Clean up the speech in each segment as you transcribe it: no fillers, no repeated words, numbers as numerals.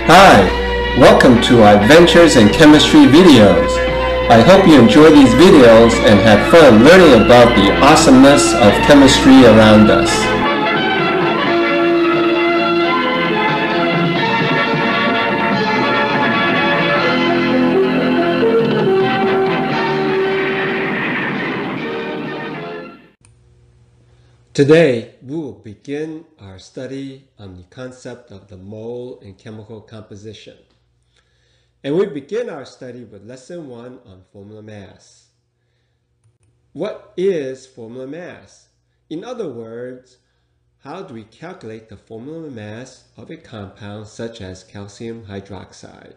Hi, welcome to our Adventures in Chemistry videos. I hope you enjoy these videos and have fun learning about the awesomeness of chemistry around us. Today, we will begin our study on the concept of the mole in chemical composition. And we begin our study with Lesson 1 on formula mass. What is formula mass? In other words, how do we calculate the formula mass of a compound such as calcium hydroxide?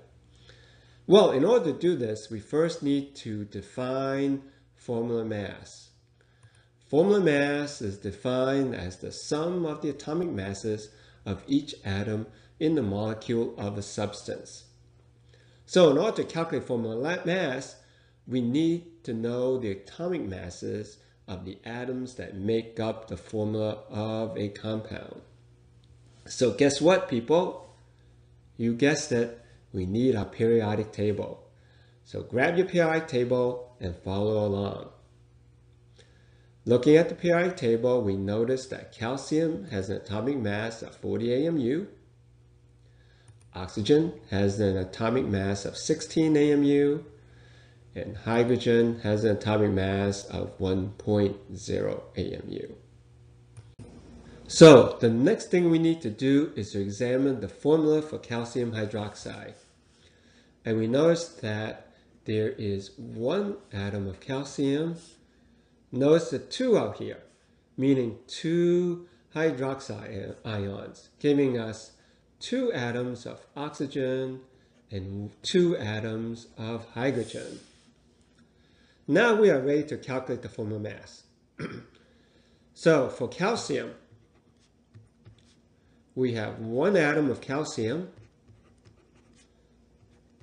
Well, in order to do this, we first need to define formula mass. Formula mass is defined as the sum of the atomic masses of each atom in the molecule of a substance. So in order to calculate formula mass, we need to know the atomic masses of the atoms that make up the formula of a compound. So guess what, people? You guessed it, we need our periodic table. So grab your periodic table and follow along. Looking at the periodic table, we notice that calcium has an atomic mass of 40 AMU. Oxygen has an atomic mass of 16 AMU. And hydrogen has an atomic mass of 1.0 AMU. So the next thing we need to do is to examine the formula for calcium hydroxide. And we notice that there is one atom of calcium. Notice the 2 out here, meaning 2 hydroxide ions, giving us 2 atoms of oxygen and 2 atoms of hydrogen. Now we are ready to calculate the formula mass. So for calcium, we have 1 atom of calcium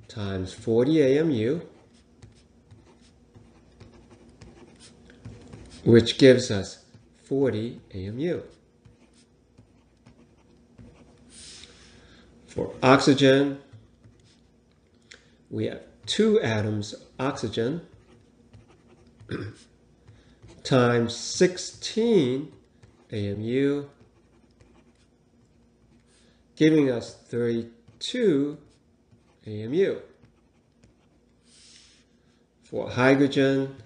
times 40 AMU, which gives us 40 AMU. For oxygen, we have 2 atoms of oxygen times 16 AMU, giving us 32 AMU. For hydrogen,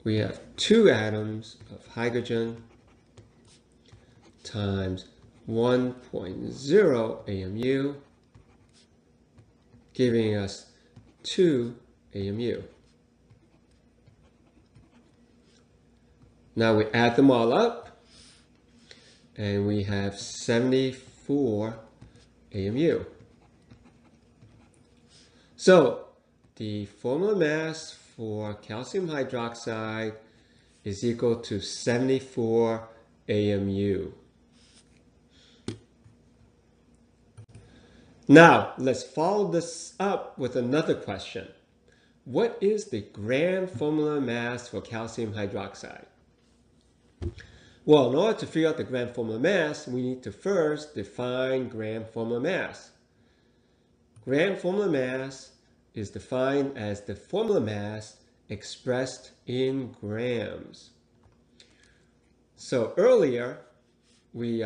we have 2 atoms of hydrogen times 1.0 AMU, giving us 2 AMU. Now we add them all up, and we have 74 AMU. So the formula mass for calcium hydroxide is equal to 74 AMU. Now, let's follow this up with another question. What is the gram formula mass for calcium hydroxide? Well, in order to figure out the gram formula mass, we need to first define gram formula mass. Gram formula mass is defined as the formula mass expressed in grams. So earlier, we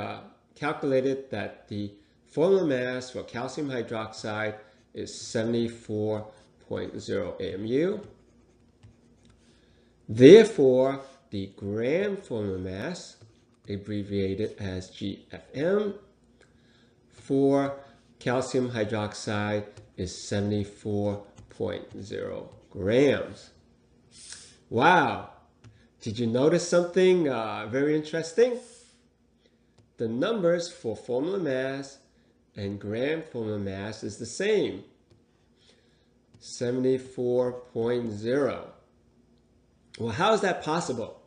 calculated that the formula mass for calcium hydroxide is 74.0 AMU. Therefore, the gram formula mass, abbreviated as GFM, for calcium hydroxide is 74.0 grams. Wow! Did you notice something very interesting? The numbers for formula mass and gram formula mass is the same, 74.0. Well, how is that possible?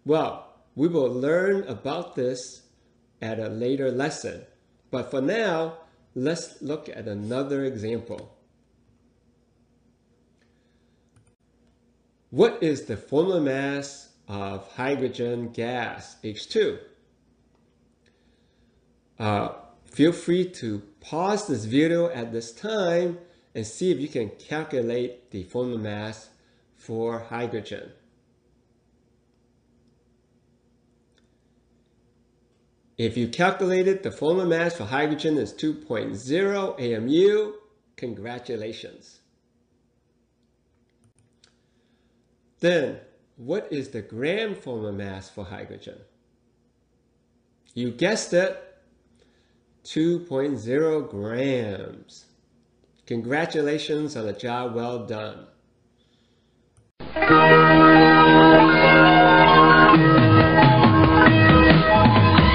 Well, we will learn about this at a later lesson. But for now, let's look at another example. What is the formula mass of hydrogen gas, H2? Feel free to pause this video at this time and see if you can calculate the formula mass for hydrogen. If you calculated the formula mass for hydrogen is 2.0 AMU, congratulations. Then, what is the gram formula mass for hydrogen? You guessed it, 2.0 grams. Congratulations on a job well done.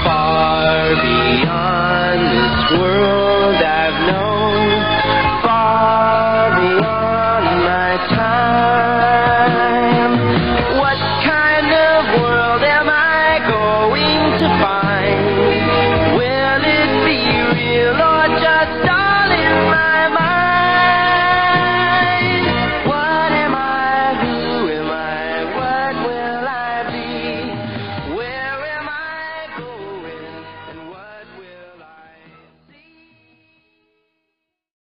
Far beyond this world